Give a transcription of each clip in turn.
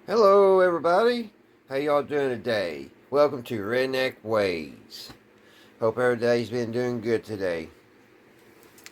Hello, everybody. How y'all doing today? Welcome to Redneck Ways. Hope everybody's been doing good today.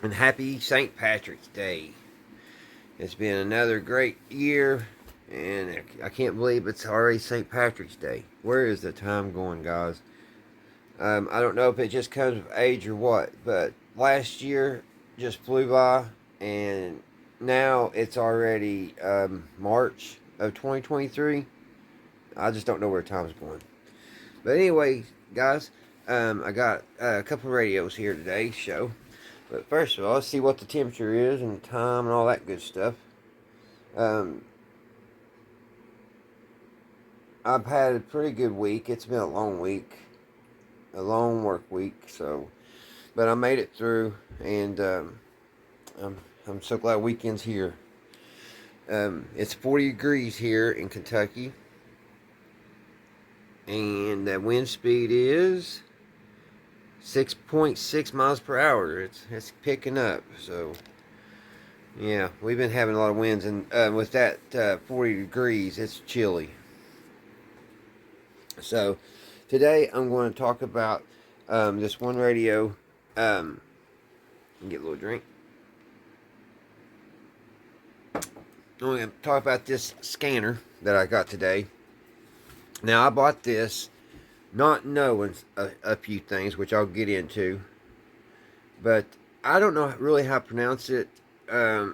And happy St. Patrick's Day. It's been another great year, and I can't believe it's already St. Patrick's Day. Where is the time going, guys? I don't know if it just comes with age or what, but last year just flew by, and now it's already March of 2023. I just don't know where time's going. But anyway, guys, I got a couple of radios here today show. But first of all, let's see what the temperature is and time and all that good stuff. Um, I've had a pretty good week. It's been a long week, a long work week. But I made it through, and I'm so glad weekend's here. It's 40 degrees here in Kentucky, and the wind speed is 6.6 miles per hour. It's picking up. So yeah, we've been having a lot of winds, and with that 40 degrees, it's chilly. So today I'm going to talk about this one radio. Get a little drink. I'm going to talk about this scanner that I got today. Now, I bought this not knowing a few things, which I'll get into, but I don't know really how to pronounce it. I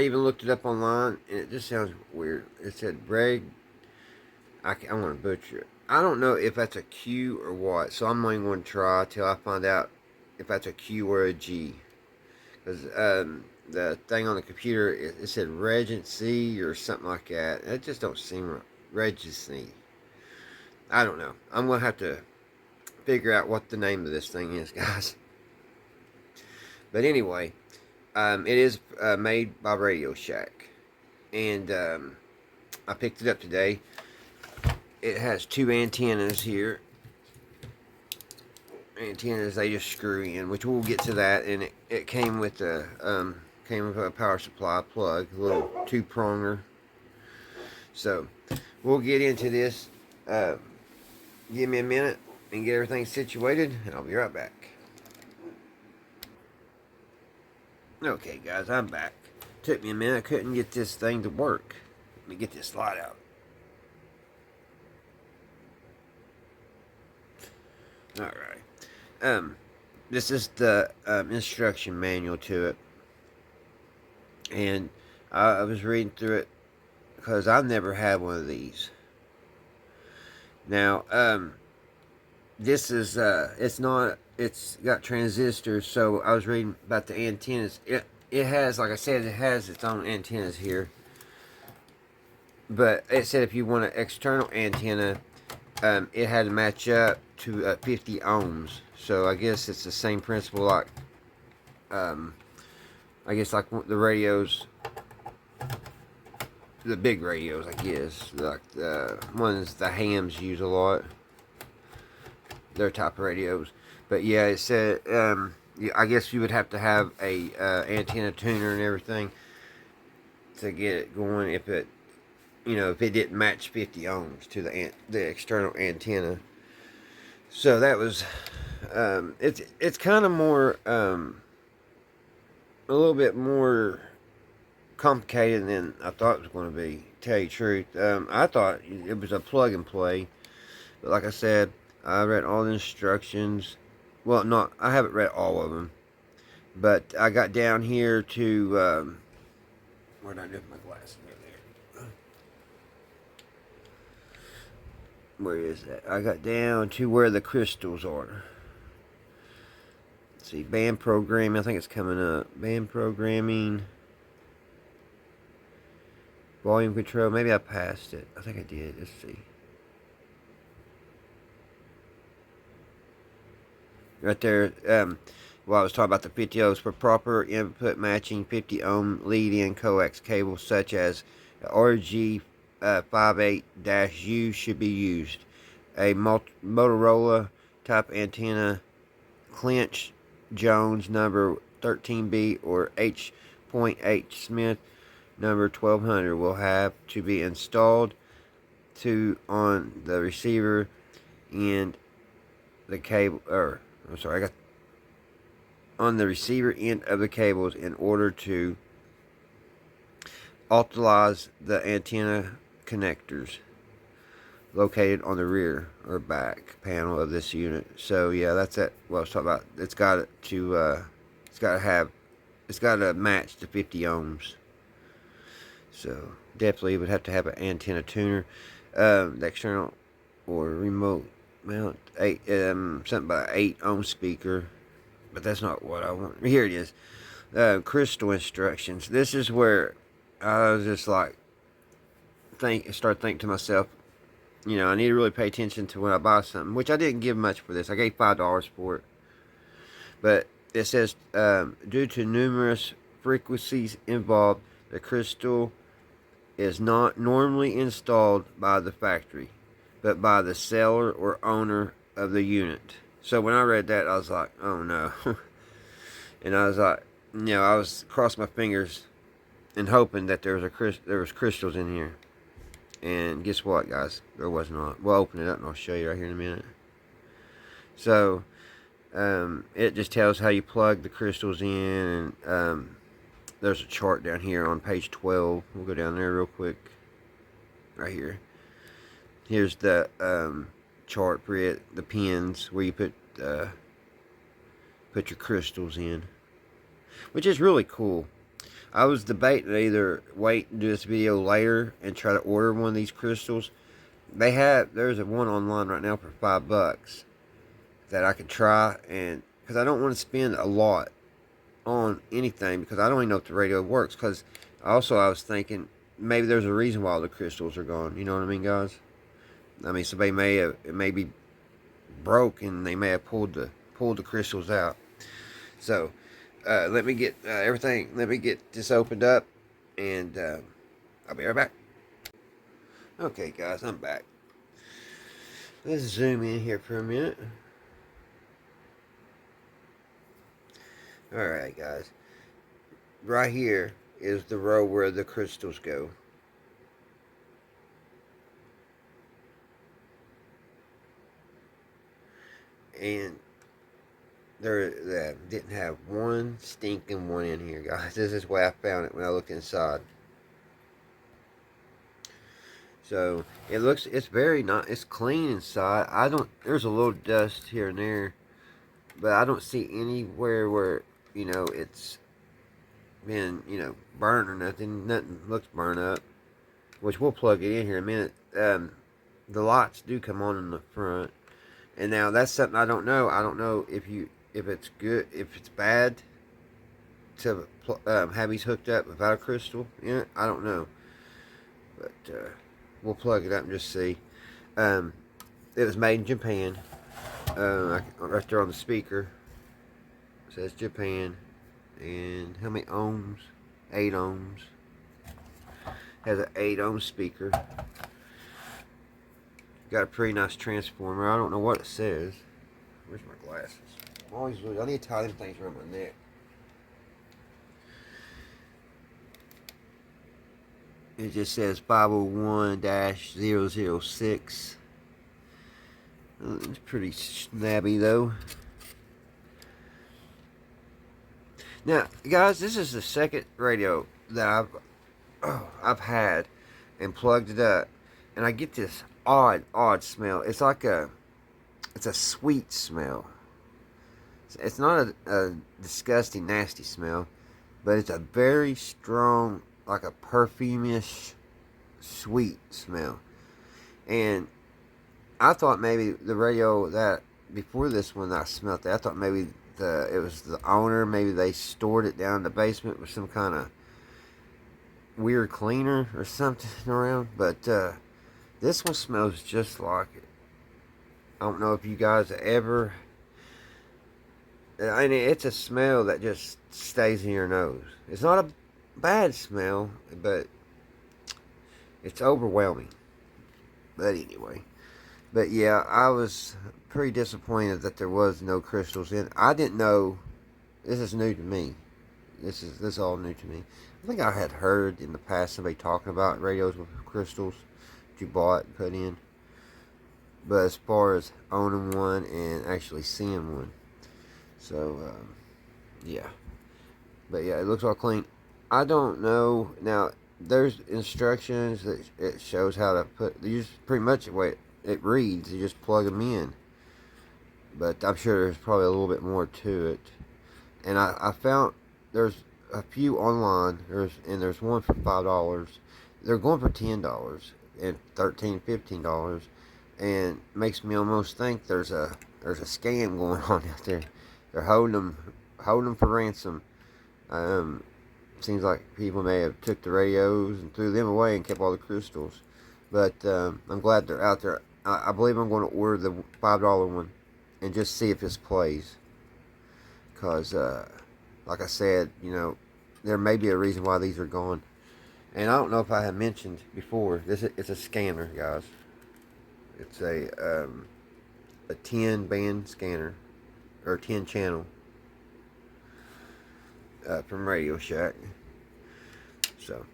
even looked it up online, and it just sounds weird. It said I want to butcher it. I don't know if that's a Q or what, so I'm not even going to try till I find out if that's a Q or a G. Because the thing on the computer, it said Regency or something like that. It just don't seem right. Regency. I don't know. I'm going to have to figure out what the name of this thing is, guys. But anyway, it is made by Radio Shack. And I picked it up today. It has two antennas here. Antennas they just screw in, which we'll get to that. And it came with a power supply plug, a little two-pronger. So we'll get into this. Give me a minute and get everything situated, and I'll be right back. Okay, guys, I'm back. Took me a minute. I couldn't get this thing to work. Let me get this slide out. Alright. This is the instruction manual to it. And I was reading through it because I've never had one of these. Now, this is, it's got transistors, so I was reading about the antennas. It has, like I said, it has its own antennas here. But it said if you want an external antenna, it had to match up to 50 ohms. So I guess it's the same principle like, I guess like the radios, the big radios, I guess, like the ones the hams use a lot. Their type of radios. But yeah, it said, I guess you would have to have a antenna tuner and everything to get it going if it, if it didn't match 50 ohms to the external antenna. So that was, it's kind of more, a little bit more complicated than I thought it was going to be, to tell you the truth. I thought it was a plug and play, but like I said, I read all the instructions. Well, I haven't read all of them, but I got down here to, where did I do my glasses? Where is that? I got down to where the crystals are. Let's see, band programming. I think it's coming up. Band programming. Volume control. Maybe I passed it. I think I did. Let's see. Right there. Well, I was talking about the 50 ohms for proper input matching 50 ohm lead-in coax cables such as RG 58-U should be used. A Motorola type antenna, Clinch Jones number 13B or H.H. Smith number 1200 will have to be installed on the receiver and the cable, or I'm sorry, I got on the receiver end of the cables in order to utilize the antenna connectors located on the rear or back panel of this unit. So yeah, that's it. What I was talking about. It's got to match the 50 ohms. So definitely would have to have an antenna tuner. The external or remote mount something about 8 ohm speaker, but that's not what I want. Here it is. Crystal instructions. This is where I was just like start thinking to myself, I need to really pay attention to when I buy something, which I didn't give much for this. I gave $5 for it, but it says due to numerous frequencies involved, the crystal is not normally installed by the factory, but by the seller or owner of the unit. So when I read that, I was like, oh no. And I was like, I was crossing my fingers and hoping that there was crystals in here. And guess what, guys? There was not. We'll open it up and I'll show you right here in a minute. So it just tells how you plug the crystals in, and there's a chart down here on page 12. We'll go down there real quick. Right here. Here's the chart for it, the pins where you put your crystals in, which is really cool. I was debating either wait and do this video later and try to order one of these crystals. There's one online right now for $5 that I could try, and because I don't want to spend a lot on anything, because I don't even know if the radio works. Because I was thinking maybe there's a reason why all the crystals are gone. You know what I mean, guys? I mean, somebody it may be broke and they may have pulled the crystals out. So let me get everything. Let me get this opened up, and I'll be right back. Okay, guys, I'm back. Let's zoom in here for a minute. Alright, guys. Right here is the row where the crystals go. And there didn't have one stinking one in here, guys. This is where I found it when I looked inside. So it's very it's clean inside. There's a little dust here and there, but I don't see anywhere where it's been burned or nothing. Nothing looks burned up, which we'll plug it in here in a minute. The lights do come on in the front, and now that's something I don't know. I don't know if it's good, if it's bad to have these hooked up without a crystal in it. I don't know, but we'll plug it up and just see. It was made in Japan. Right there on the speaker it says Japan, and how many ohms? 8 ohms. Has an 8 ohm speaker. Got a pretty nice transformer. I don't know what it says. Where's my glasses? I need to tie them things around my neck. It just says 501-006. It's pretty snabby though. Now, guys, this is the second radio that I've had and plugged it up, and I get this odd smell. It's like it's a sweet smell. It's not a disgusting, nasty smell, but it's a very strong, like a perfumish, sweet smell. And I thought maybe the radio that before this one I smelled that, I thought maybe it was the owner. Maybe they stored it down in the basement with some kind of weird cleaner or something around. But this one smells just like it. I don't know if you guys ever. I mean, it's a smell that just stays in your nose. It's not a bad smell, but it's overwhelming. But anyway. But yeah, I was pretty disappointed that there was no crystals in it. I didn't know. This is new to me. This is all new to me. I think I had heard in the past somebody talking about radios with crystals that you bought and put in, but as far as owning one and actually seeing one, so yeah. But yeah, it looks all clean. I don't know now. There's instructions that it shows how to put. You just pretty much the way it reads. You just plug them in. But I'm sure there's probably a little bit more to it. And I found there's a few online. There's one for $5. They're going for $10 and $13, $15, and makes me almost think there's a scam going on out there. They're holding them for ransom. Um, Seems like people may have took the radios and threw them away and kept all the crystals. But I'm glad they're out there. I believe I'm going to order the $5 one and just see if this plays. Because, like I said, there may be a reason why these are gone. And I don't know if I have mentioned before, it's a scanner, guys. It's a 10 band scanner, or 10 channel from Radio Shack. So,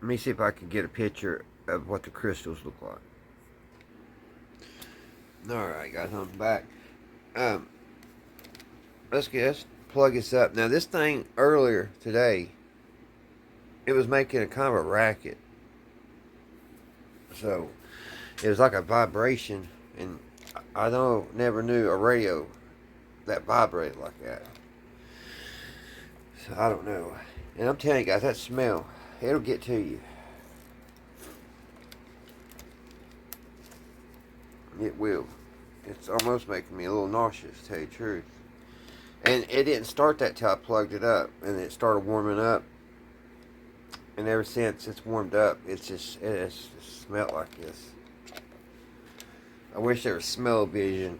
let me see if I can get a picture of what the crystals look like. Alright, guys, I'm back. Let's plug this up. Now, this thing earlier today, it was making a kind of a racket. So, it was like a vibration, and I never knew a radio that vibrated like that. So, I don't know. And I'm telling you guys, that smell, it'll get to you. It will. It's almost making me a little nauseous, to tell you the truth. And it didn't start that till I plugged it up, and it started warming up. And ever since it's warmed up, it has smelled like this. I wish there was smell-o-vision.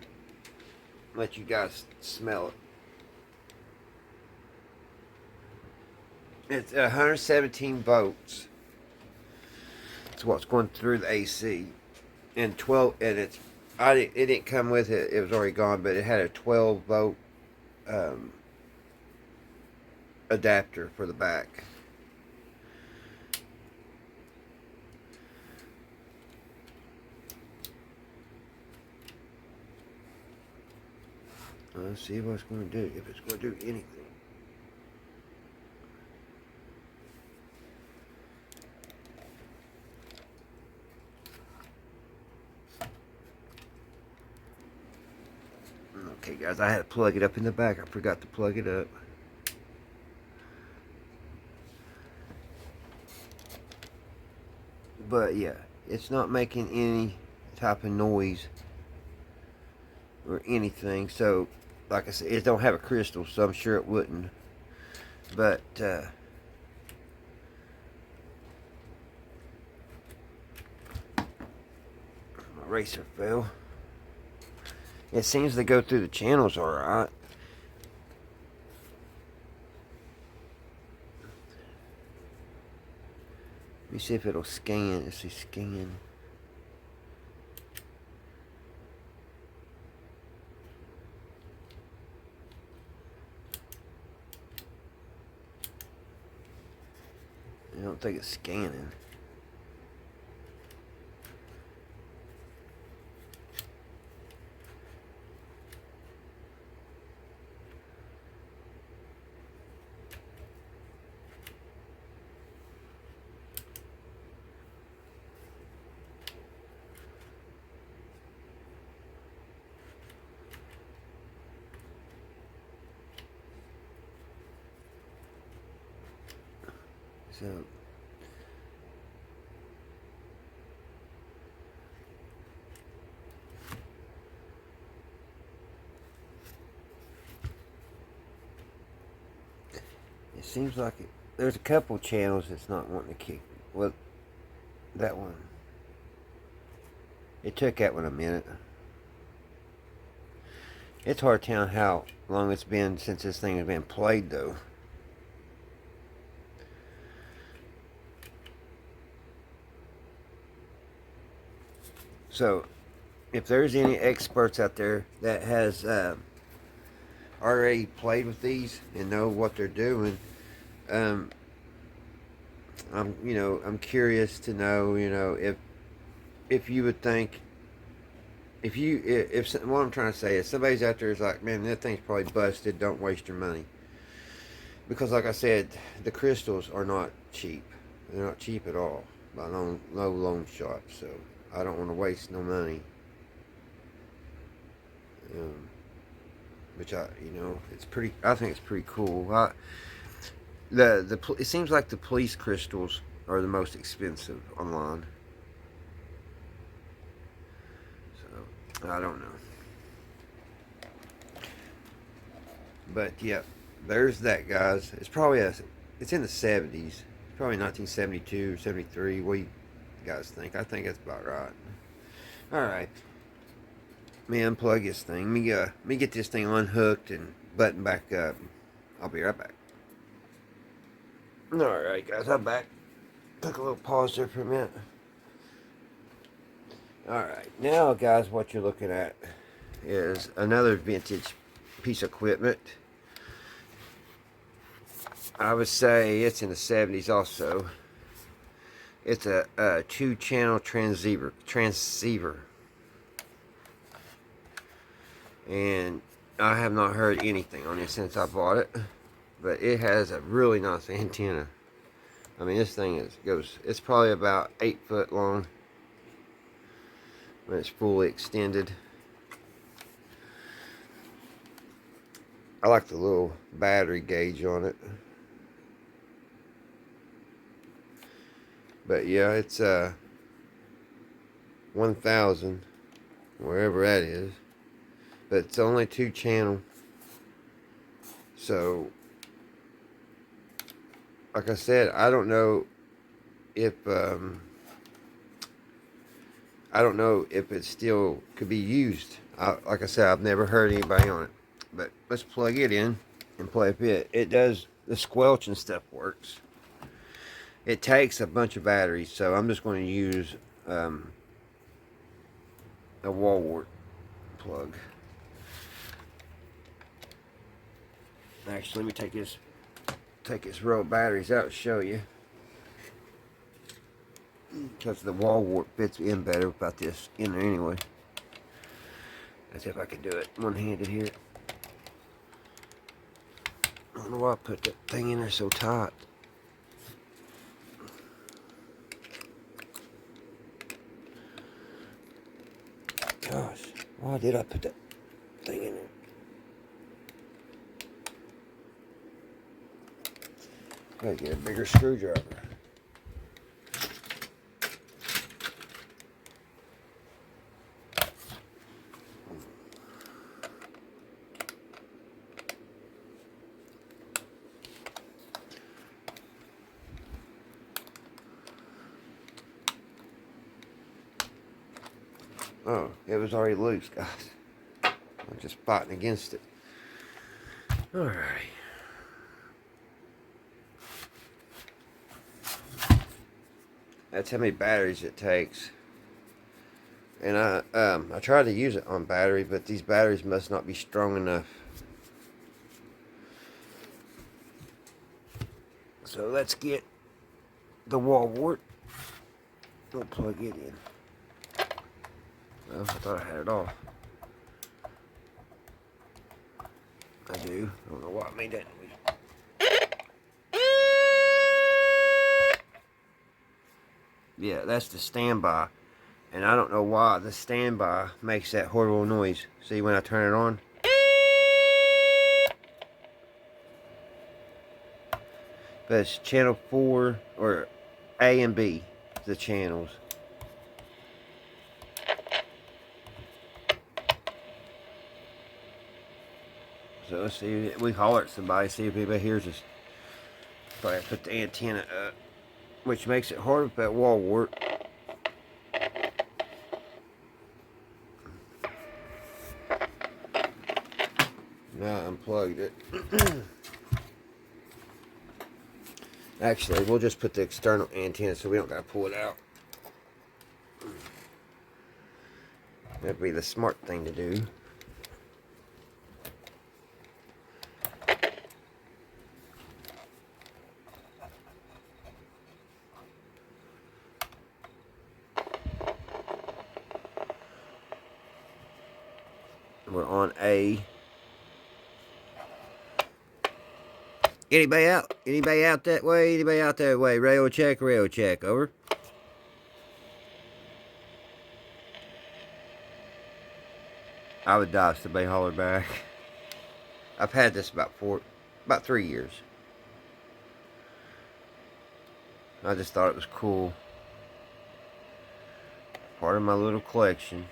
Let you guys smell it. It's 117 volts. That's what's going through the AC, and 12. And it didn't come with it. It was already gone, but it had a 12-volt adapter for the back. Let's see what it's going to do. If it's going to do anything. Okay, guys, I had to plug it up in the back. I forgot to plug it up. But yeah, it's not making any type of noise or anything. So, like I said, it don't have a crystal, so I'm sure it wouldn't. But my eraser fell. It seems to go through the channels alright. Let me see if it'll scan. Let's see, scan. I don't think it's scanning. So it seems like there's a couple channels that's not wanting to kick. Well, that one. It took that one a minute. It's hard to tell how long it's been since this thing has been played, though. So, if there's any experts out there that has already played with these and know what they're doing, um, I'm curious to know, if you would think, if what I'm trying to say is somebody's out there is like, man, that thing's probably busted. Don't waste your money, because like I said, the crystals are not cheap. They're not cheap at all by no loan shop. So I don't want to waste no money. Um, which it's pretty. I think it's pretty cool. It seems like the police crystals are the most expensive online. So I don't know. But yeah, there's that, guys. It's in the 70s. Probably 1972 or 73. What do you guys think? I think that's about right. All right. Let me unplug this thing. Let me get this thing unhooked and button back up. I'll be right back. All right, guys. I'm back. Took a little pause there for a minute. All right. Now, guys, what you're looking at is another vintage piece of equipment. I would say it's in the 70s also. It's a 2-channel transceiver. And I have not heard anything on it since I bought it. But it has a really nice antenna. I mean, this thing it's probably about 8 foot long when it's fully extended. I like the little battery gauge on it. But yeah, it's 1000, wherever that is. But it's only 2-channel. So, like I said, I don't know if it still could be used. Like I said, I've never heard anybody on it. But let's plug it in and play a bit. It does, the squelch and stuff works. It takes a bunch of batteries, so I'm just going to use a wall wart plug. Actually, let me take this row of batteries out and show you, because the wall wart fits in better without this in there anyway. Let's see if I can do it one-handed here. I don't know why I put that thing in there so tight. Gosh, why did I put that thing in there? Gotta get a bigger screwdriver. Oh, it was already loose, guys. I'm just fighting against it. Alright. That's how many batteries it takes. And I tried to use it on battery, but these batteries must not be strong enough. So let's get the wall wart. We'll plug it in. Oh, I thought I had it off. I do. I don't know why I made that noise. Yeah, that's the standby. And I don't know why the standby makes that horrible noise. See when I turn it on? But it's channel 4, or A and B, the channels. So let's see, we holler at somebody, see if anybody hears us. Probably put the antenna up, which makes it hard with that wall wart. Now I unplugged it. Actually, we'll just put the external antenna so we don't gotta pull it out. That'd be the smart thing to do. We're on A. Anybody out? Anybody out that way? Anybody out that way? Rail check, over. I would die if somebody hollered back. I've had this about 3 years. I just thought it was cool. Part of my little collection.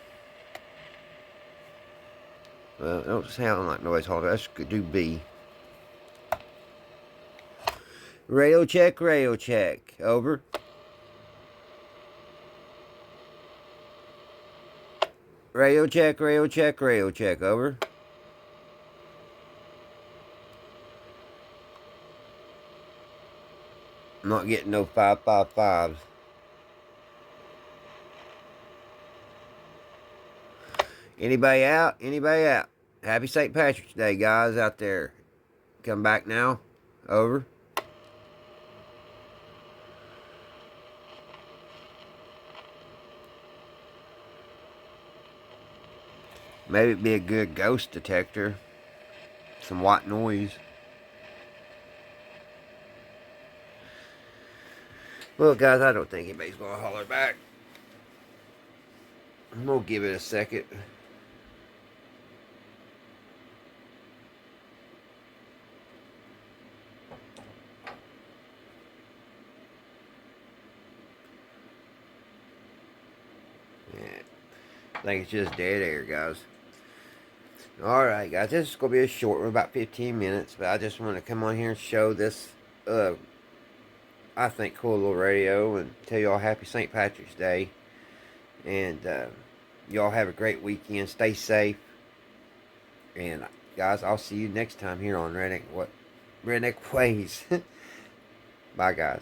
Well, it don't sound like nobody's hollering. Let's do B. Radio check, over. Radio check, over. I'm not getting no 555s. Anybody out? Anybody out? Happy St. Patrick's Day, guys out there. Come back now. Over. Maybe it'd be a good ghost detector. Some white noise. Well, guys, I don't think anybody's going to holler back. I'm going to give it a second. Yeah. I think it's just dead air, guys. Alright, guys, this is going to be a short one, about 15 minutes, but I just want to come on here and show this, I think, cool little radio and tell y'all happy St. Patrick's Day. And y'all have a great weekend. Stay safe. And, guys, I'll see you next time here on Redneck Ways. Bye, guys.